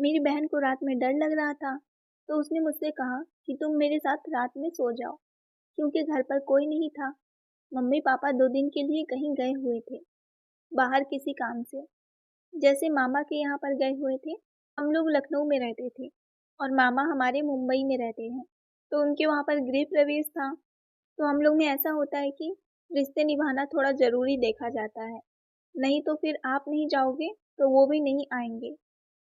मेरी बहन को रात में डर लग रहा था, तो उसने मुझसे कहा कि तुम मेरे साथ रात में सो जाओ, क्योंकि घर पर कोई नहीं था। मम्मी-पापा 2 दिन के लिए कहीं गए हुए थे, बाहर किसी काम से। जैसे मामा के यहाँ पर गए हुए थे, हम लोग लखनऊ में रहते थे और मामा हमारे मुंबई में रहते हैं। तो उनके वहाँ पर गृह प्रवेश था, तो हम लोग में ऐसा होता है कि रिश्ते निभाना थोड़ा ज़रूरी देखा जाता है। नहीं तो फिर आप नहीं जाओगे, तो वो भी नहीं आएँगे,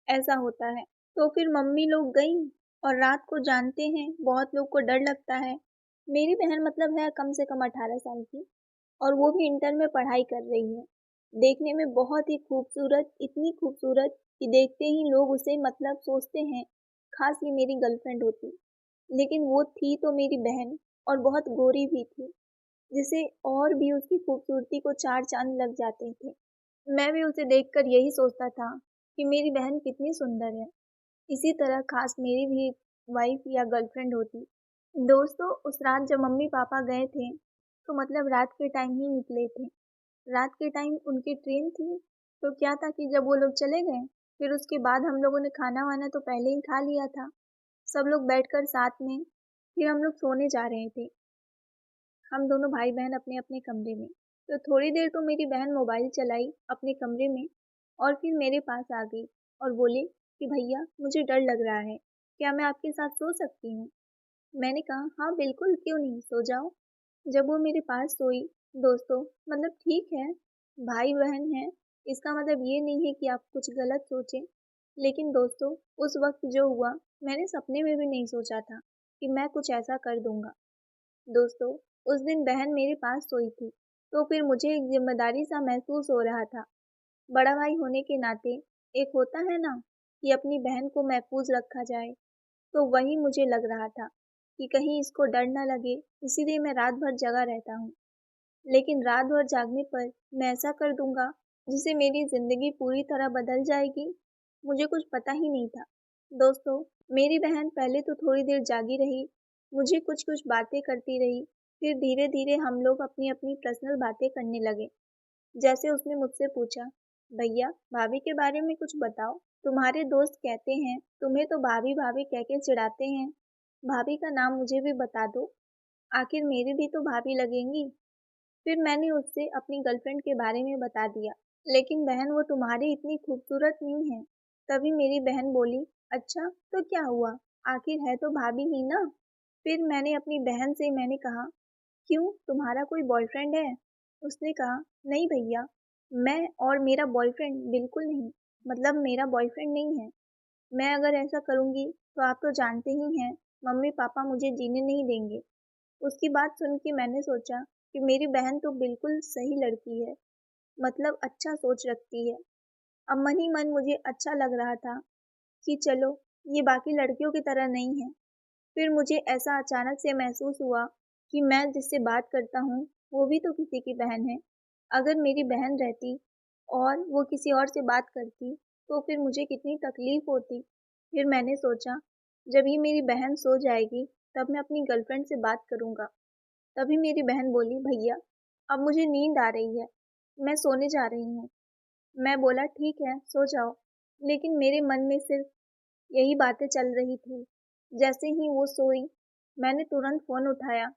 ऐसा होता है। तो फिर मम्मी लोग गईं और रात को जानते हैं बहुत लोग को डर लगता है। मेरी बहन मतलब है कम से कम 18 साल की और वो भी इंटर में पढ़ाई कर रही है। देखने में बहुत ही खूबसूरत, इतनी खूबसूरत कि देखते ही लोग उसे मतलब सोचते हैं, काश ये मेरी गर्लफ्रेंड होती। लेकिन वो थी तो मेरी बहन और बहुत गोरी भी थी, जिसे और भी उसकी खूबसूरती को 4 चाँद लग जाते थे। मैं भी उसे देखकर यही सोचता था कि मेरी बहन कितनी सुंदर है। इसी तरह काश मेरी भी एक वाइफ़ या गर्लफ्रेंड होती। दोस्तों, उस रात जब मम्मी-पापा गए थे, तो मतलब रात के टाइम ही निकले थे। रात के टाइम उनकी ट्रेन थी, तो क्या था कि जब वो लोग चले गए, फिर उसके बाद हम लोगों ने खाना-वाना तो पहले ही खा लिया था। सब लोग बैठकर साथ में, फिर हम लोग सोने जा रहे थे। हम दोनों भाई-बहन अपने-अपने कमरे में। तो थोड़ी देर तो मेरी बहन मोबाइल चलाई अपने कमरे में और फिर मेरे पास आ गई और बोली कि भैया मुझे डर लग रहा है, क्या मैं आपके साथ सो सकती हूँ? मैंने कहा हाँ बिल्कुल, क्यों नहीं, सो जाओ। जब वो मेरे पास सोई, दोस्तों मतलब ठीक है, भाई-बहन हैं, इसका मतलब ये नहीं है कि आप कुछ गलत सोचें। लेकिन दोस्तों, उस वक़्त जो हुआ, मैंने सपने में भी नहीं सोचा था कि मैं कुछ ऐसा कर दूँगा। दोस्तों, उस दिन बहन मेरे पास सोई थी, तो फिर मुझे एक ज़िम्मेदारी-सा महसूस हो रहा था। बड़ा भाई होने के नाते एक होता है ना कि अपनी बहन को महफूज़ रखा जाए, तो वही मुझे लग रहा था कि कहीं इसको डर ना लगे, इसीलिए मैं रात भर जगा रहता हूँ। लेकिन रात भर जागने पर मैं ऐसा कर दूँगा, जिससे मेरी ज़िंदगी पूरी तरह बदल जाएगी, मुझे कुछ पता ही नहीं था। दोस्तों, मेरी बहन पहले तो थोड़ी देर जागी रही, मुझे कुछ-कुछ बातें करती रही, फिर धीरे-धीरे हम लोग अपनी-अपनी पर्सनल बातें करने लगे। जैसे उसने मुझसे पूछा, भैया भाभी के बारे में कुछ बताओ, तुम्हारे दोस्त कहते हैं तुम्हें तो भाभी-भाभी कह के चिढ़ाते हैं, भाभी का नाम मुझे भी बता दो, आखिर मेरी भी तो भाभी लगेंगी। फिर मैंने उससे अपनी गर्लफ्रेंड के बारे में बता दिया, लेकिन बहन वो तुम्हारी इतनी खूबसूरत नहीं है। तभी मेरी बहन बोली, अच्छा तो क्या हुआ, आखिर है तो भाभी ही ना। फिर मैंने अपनी बहन से मैंने कहा, क्यों तुम्हारा कोई बॉयफ्रेंड है? उसने कहा, नहीं भैया, मैं और मेरा बॉयफ्रेंड बिल्कुल नहीं, मतलब मेरा बॉयफ्रेंड नहीं है। मैं अगर ऐसा करूँगी तो आप तो जानते ही हैं, मम्मी-पापा मुझे जीने नहीं देंगे। उसकी बात सुन के मैंने सोचा कि मेरी बहन तो बिल्कुल सही लड़की है, मतलब अच्छा सोच रखती है। अब मन ही मन मुझे अच्छा लग रहा था कि चलो, ये बाकी लड़कियों की तरह नहीं है। फिर मुझे ऐसा अचानक से महसूस हुआ कि मैं जिससे बात करता हूँ, वो भी तो किसी की बहन है। अगर मेरी बहन रहती और वो किसी और से बात करती, तो फिर मुझे कितनी तकलीफ़ होती। फिर मैंने सोचा, जब ये मेरी बहन सो जाएगी, तब मैं अपनी गर्लफ्रेंड से बात करूँगा। तभी मेरी बहन बोली, भैया अब मुझे नींद आ रही है, मैं सोने जा रही हूँ। मैं बोला ठीक है, सो जाओ। लेकिन मेरे मन में सिर्फ यही बातें चल रही थी। जैसे ही वो सोई, मैंने तुरंत फ़ोन उठाया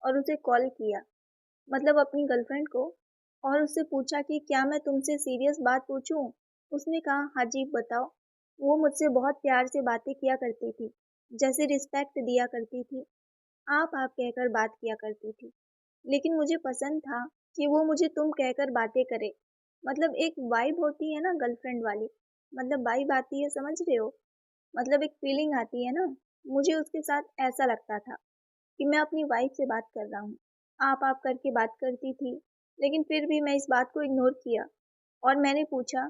और उसे कॉल किया, मतलब अपनी गर्लफ्रेंड को, और उससे पूछा कि क्या मैं तुमसे सीरियस बात पूछूं? उसने कहा हाँ जी बताओ। वो मुझसे बहुत प्यार से बातें किया करती थी, जैसे रिस्पेक्ट दिया करती थी, आप कहकर बात किया करती थी। लेकिन मुझे पसंद था कि वो मुझे तुम कहकर बातें करे। मतलब एक वाइब होती है ना गर्लफ्रेंड वाली, मतलब वाइब आती है, समझ रहे हो? मतलब एक फीलिंग आती है ना, मुझे उसके साथ ऐसा लगता था कि मैं अपनी वाइफ से बात कर रहा हूँ। आप करके बात करती थी, लेकिन फिर भी मैं इस बात को इग्नोर किया और मैंने पूछा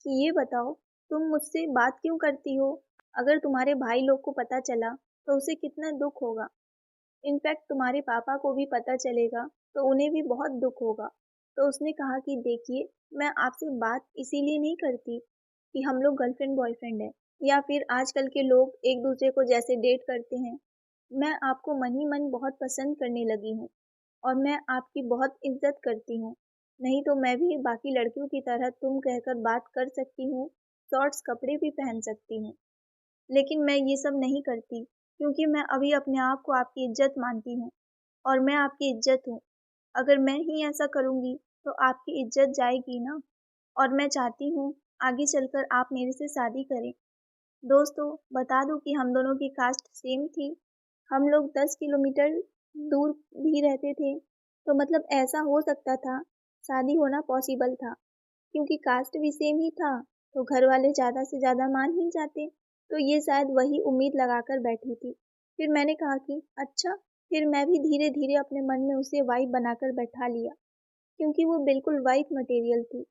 कि ये बताओ, तुम मुझसे बात क्यों करती हो? अगर तुम्हारे भाई लोग को पता चला, तो उसे कितना दुःख होगा। इनफैक्ट तुम्हारे पापा को भी पता चलेगा, तो उन्हें भी बहुत दुःख होगा। तो उसने कहा कि देखिए, मैं आपसे बात इसीलिए नहीं करती कि हम लोग गर्लफ्रेंड बॉयफ्रेंड हैं या फिर आजकल के लोग एक दूसरे को जैसे डेट करते हैं। मैं आपको मन ही मन बहुत पसंद करने लगी हूँ और मैं आपकी बहुत इज़्ज़त करती हूँ। नहीं तो मैं भी बाकी लड़कियों की तरह तुम कहकर बात कर सकती हूँ, शॉर्ट्स कपड़े भी पहन सकती हूँ। लेकिन मैं ये सब नहीं करती क्योंकि मैं अभी अपने आप को आपकी इज्जत मानती हूँ और मैं आपकी इज्जत हूँ। अगर मैं ही ऐसा करूँगी तो आपकी इज्जत जाएगी ना। और मैं चाहती हूँ आगे चलकर आप मेरे से शादी करें। दोस्तों, बता दूँ कि हम दोनों की कास्ट सेम थी। हम लोग 10 किलोमीटर दूर भी रहते थे, तो मतलब ऐसा हो सकता था, शादी होना पॉसिबल था। क्योंकि कास्ट भी सेम ही था, तो घर वाले ज़्यादा से ज़्यादा मान ही जाते। तो ये शायद वही उम्मीद लगाकर बैठी थी। फिर मैंने कहा कि अच्छा, फिर मैं भी धीरे-धीरे अपने मन में उसे वाइफ़ बनाकर बैठा लिया, क्योंकि वो बिल्कुल वाइफ़ मटेरियल थी।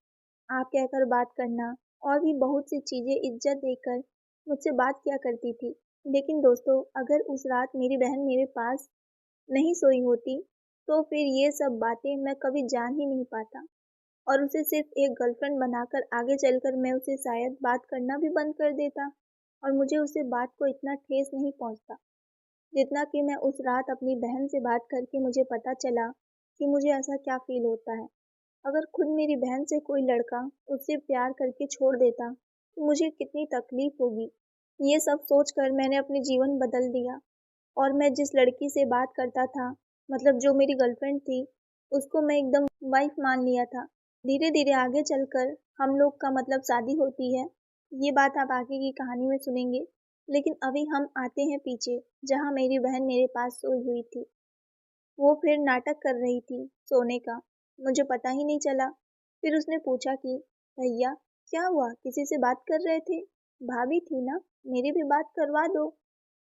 आप कहकर बात करना और भी बहुत सी चीज़ें इज्जत देकर मुझसे बात किया करती थी। लेकिन दोस्तों, अगर उस रात मेरी बहन मेरे पास नहीं सोई होती, तो फिर ये सब बातें मैं कभी जान ही नहीं पाता और उसे सिर्फ एक गर्लफ्रेंड बनाकर आगे चलकर मैं उसे शायद बात करना भी बंद कर देता और मुझे उसे बात को इतना ठेस नहीं पहुंचता जितना कि मैं उस रात अपनी बहन से बात करके मुझे पता चला कि मुझे ऐसा क्या फील होता है। अगर खुद मेरी बहन से कोई लड़का उससे प्यार करके छोड़ देता तो मुझे कितनी तकलीफ होगी। ये सब सोचकर मैंने अपने जीवन बदल दिया और मैं जिस लड़की से बात करता था, मतलब जो मेरी गर्लफ्रेंड थी, उसको मैं एकदम वाइफ मान लिया था। धीरे धीरे आगे चलकर हम लोग का मतलब शादी होती है। ये बात आप आगे की कहानी में सुनेंगे। लेकिन अभी हम आते हैं पीछे, जहाँ मेरी बहन मेरे पास सोई हुई थी। वो फिर नाटक कर रही थी सोने का, मुझे पता ही नहीं चला। फिर उसने पूछा कि भैया, क्या हुआ, किसी से बात कर रहे थे? भाभी थी ना, मेरी भी बात करवा दो।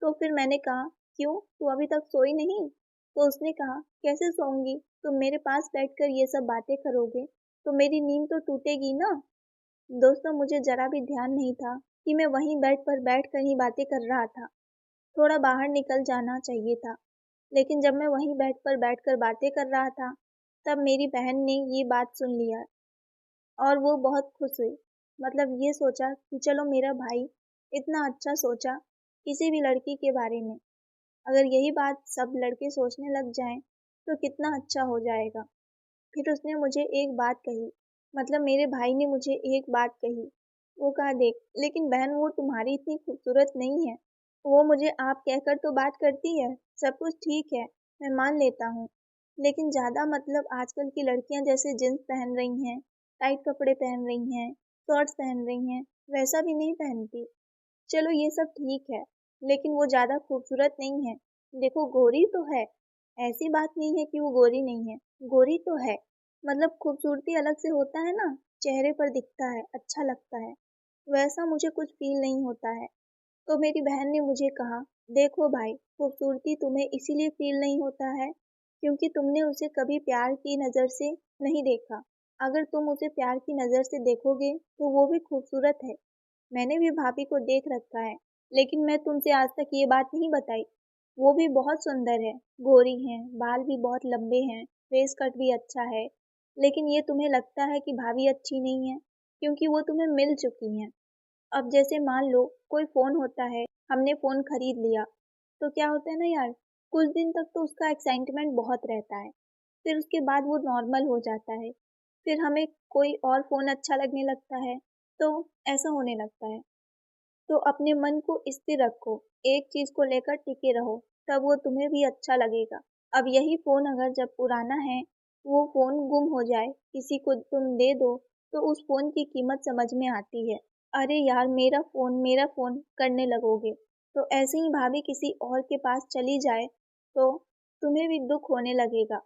तो फिर मैंने कहा, क्यों, तू अभी तक सोई नहीं? तो उसने कहा, कैसे सोऊंगी, तुम मेरे पास बैठकर ये सब बातें करोगे तो मेरी नींद तो टूटेगी ना। दोस्तों, मुझे जरा भी ध्यान नहीं था कि मैं वहीं बेड पर बैठकर ही बातें कर रहा था। थोड़ा बाहर निकल जाना चाहिए था। लेकिन जब मैं वहीं बेड पर बैठकर बातें कर रहा था, तब मेरी बहन ने ये बात सुन लिया और वो बहुत खुश हुई। मतलब ये सोचा कि चलो, मेरा भाई इतना अच्छा सोचा किसी भी लड़की के बारे में। अगर यही बात सब लड़के सोचने लग जाएं, तो कितना अच्छा हो जाएगा। फिर उसने मुझे एक बात कही, मतलब मेरे भाई ने मुझे एक बात कही। वो कहा, देख, लेकिन बहन, वो तुम्हारी इतनी खूबसूरत नहीं है। वो मुझे आप कहकर तो बात करती है, सब कुछ ठीक है, मैं मान लेता हूँ। लेकिन ज़्यादा मतलब आजकल की लड़कियाँ जैसे जींस पहन रही हैं, टाइट कपड़े पहन रही हैं, शॉर्ट्स पहन रही हैं, वैसा भी नहीं पहनती। चलो, ये सब ठीक है, लेकिन वो ज़्यादा खूबसूरत नहीं है। देखो, गोरी तो है, ऐसी बात नहीं है कि वो गोरी नहीं है, गोरी तो है। मतलब खूबसूरती अलग से होता है ना, चेहरे पर दिखता है, अच्छा लगता है, वैसा मुझे कुछ फील नहीं होता है। तो मेरी बहन ने मुझे कहा, देखो भाई, खूबसूरती तुम्हें इसीलिए फील नहीं होता है क्योंकि तुमने उसे कभी प्यार की नज़र से नहीं देखा। अगर तुम उसे प्यार की नज़र से देखोगे तो वो भी खूबसूरत है। मैंने भी भाभी को देख रखा है, लेकिन मैं तुमसे आज तक ये बात नहीं बताई। वो भी बहुत सुंदर है, गोरी है, बाल भी बहुत लंबे हैं, फेस कट भी अच्छा है। लेकिन ये तुम्हें लगता है कि भाभी अच्छी नहीं है क्योंकि वो तुम्हें मिल चुकी हैं। अब जैसे मान लो कोई फ़ोन होता है, हमने फ़ोन खरीद लिया, तो क्या होता है ना यार, कुछ दिन तक तो उसका एक्साइटमेंट बहुत रहता है, फिर उसके बाद वो नॉर्मल हो जाता है, फिर हमें कोई और फ़ोन अच्छा लगने लगता है, तो ऐसा होने लगता है। तो अपने मन को स्थिर रखो, एक चीज़ को लेकर टिके रहो, तब वो तुम्हें भी अच्छा लगेगा। अब यही फ़ोन अगर जब पुराना है, वो फ़ोन गुम हो जाए, किसी को तुम दे दो, तो उस फ़ोन की कीमत समझ में आती है। अरे यार, मेरा फ़ोन करने लगोगे। तो ऐसे ही भाभी किसी और के पास चली जाए, तो तुम्हें भी दुःख होने लगेगा।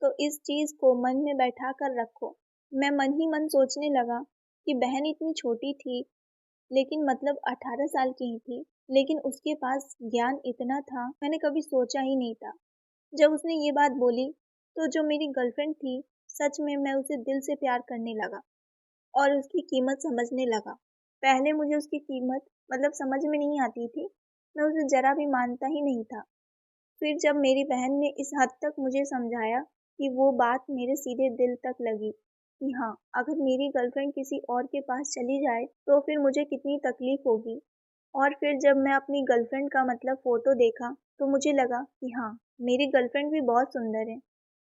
तो इस चीज़ को मन में बैठा कर रखो। मैं मन ही मन सोचने लगा कि बहन इतनी छोटी थी, लेकिन मतलब 18 साल की ही थी, लेकिन उसके पास ज्ञान इतना था, मैंने कभी सोचा ही नहीं था। जब उसने ये बात बोली, तो जो मेरी गर्लफ्रेंड थी, सच में मैं उसे दिल से प्यार करने लगा और उसकी कीमत समझने लगा। पहले मुझे उसकी कीमत मतलब समझ में नहीं आती थी, मैं उसे ज़रा भी मानता ही नहीं था। फिर जब मेरी बहन ने इस हद तक मुझे समझाया कि वो बात मेरे सीधे दिल तक लगी कि हाँ, अगर मेरी गर्लफ्रेंड किसी और के पास चली जाए तो फिर मुझे कितनी तकलीफ होगी। और फिर जब मैं अपनी गर्लफ्रेंड का मतलब फ़ोटो देखा तो मुझे लगा कि हाँ, मेरी गर्लफ्रेंड भी बहुत सुंदर है।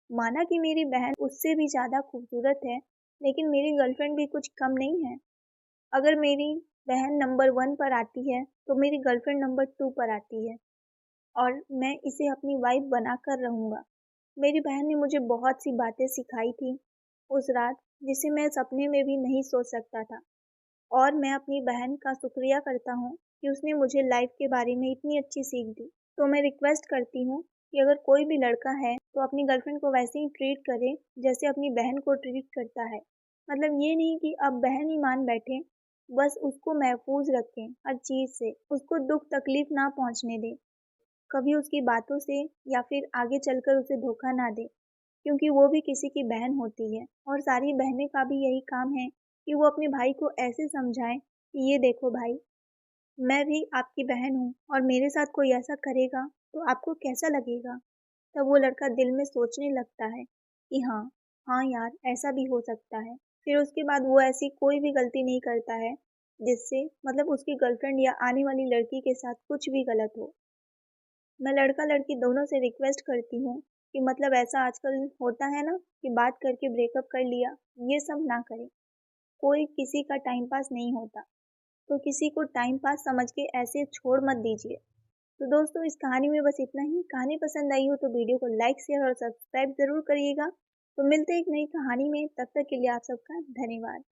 माना कि मेरी बहन उससे भी ज़्यादा खूबसूरत है, लेकिन मेरी गर्लफ्रेंड भी कुछ कम नहीं है। अगर मेरी बहन नंबर 1 पर आती है तो मेरी गर्लफ्रेंड नंबर 2 पर आती है और मैं इसे अपनी वाइफ बनाकर रहूँगा। मेरी बहन ने मुझे बहुत सी बातें सिखाई थी उस रात, जिसे मैं सपने में भी नहीं सोच सकता था। और मैं अपनी बहन का शुक्रिया करता हूँ कि उसने मुझे लाइफ के बारे में इतनी अच्छी सीख दी। तो मैं रिक्वेस्ट करती हूँ कि अगर कोई भी लड़का है तो अपनी गर्लफ्रेंड को वैसे ही ट्रीट करे जैसे अपनी बहन को ट्रीट करता है। मतलब ये नहीं कि अब बहन ही मान बैठे, बस उसको महफूज रखें हर चीज़ से, उसको दुख तकलीफ ना पहुँचने दें, कभी उसकी बातों से या फिर आगे चलकर उसे धोखा ना दें, क्योंकि वो भी किसी की बहन होती है और सारी बहनें का भी यही काम है कि वो अपने भाई को ऐसे समझाएं कि ये देखो भाई, मैं भी आपकी बहन हूँ और मेरे साथ कोई ऐसा करेगा तो आपको कैसा लगेगा। तब वो लड़का दिल में सोचने लगता है कि हाँ, हाँ यार ऐसा भी हो सकता है। फिर उसके बाद वो ऐसी कोई भी गलती नहीं करता है जिससे मतलब उसकी गर्लफ्रेंड या आने वाली लड़की के साथ कुछ भी गलत हो। मैं लड़का लड़की दोनों से रिक्वेस्ट करती हूँ कि मतलब ऐसा आजकल होता है ना कि बात करके ब्रेकअप कर लिया, ये सब ना करें। कोई किसी का टाइम पास नहीं होता, तो किसी को टाइम पास समझ के ऐसे छोड़ मत दीजिए। तो दोस्तों इस कहानी में बस इतना ही। कहानी पसंद आई हो तो वीडियो को लाइक शेयर और सब्सक्राइब ज़रूर करिएगा। तो मिलते हैं एक नई कहानी में, तब तक के लिए आप सबका धन्यवाद।